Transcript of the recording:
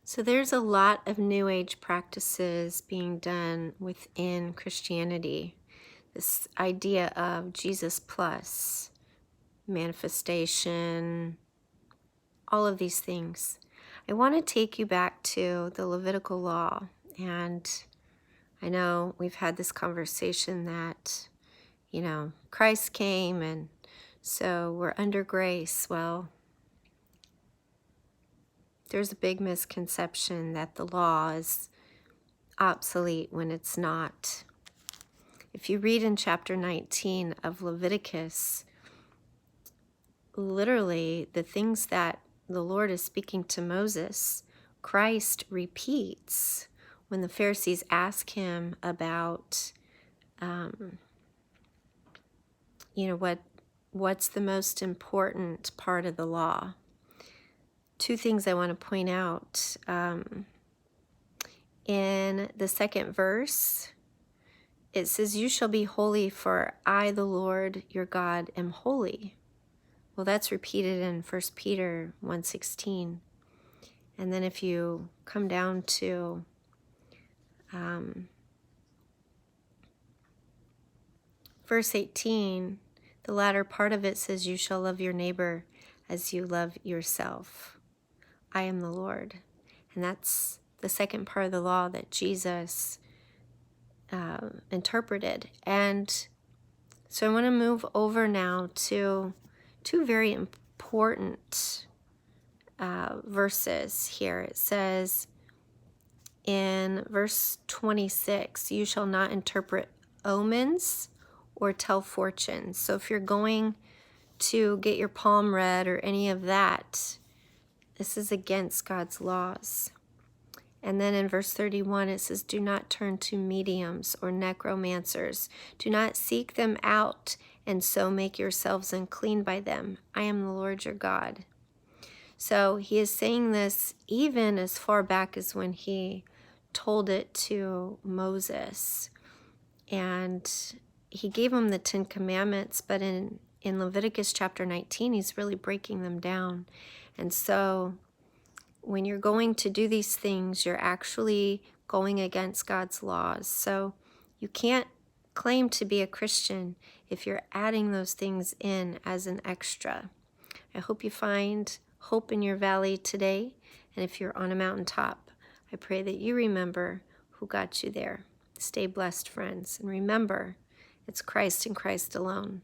So there's a lot of New Age practices being done within Christianity. This idea of Jesus plus, manifestation, all of these things. I want to take you back to the Levitical law. And I know we've had this conversation that, Christ came and so we're under grace. Well, there's a big misconception that the law is obsolete when it's not. If you read in chapter 19 of Leviticus, literally the things that the Lord is speaking to Moses, Christ repeats when the Pharisees ask him about, what's the most important part of the law. Two things I want to point out. In the second verse, it says, "You shall be holy, for I, the Lord your God, am holy." Well, that's repeated in 1 Peter 1:16. And then if you come down to verse 18, the latter part of it says, "You shall love your neighbor as you love yourself. I am the Lord." And that's the second part of the law that Jesus interpreted. And so I want to move over now to two very important verses here. It says in verse 26, "You shall not interpret omens or tell fortunes." So if you're going to get your palm read or any of that, this is against God's laws. And then in verse 31, it says, "Do not turn to mediums or necromancers. Do not seek them out and so make yourselves unclean by them. I am the Lord your God." So he is saying this even as far back as when he told it to Moses. And he gave him the 10 Commandments, but in Leviticus chapter 19, he's really breaking them down. And so when you're going to do these things, you're actually going against God's laws. So you can't claim to be a Christian if you're adding those things in as an extra. I hope you find hope in your valley today. And if you're on a mountaintop, I pray that you remember who got you there. Stay blessed, friends. And remember, it's Christ and Christ alone.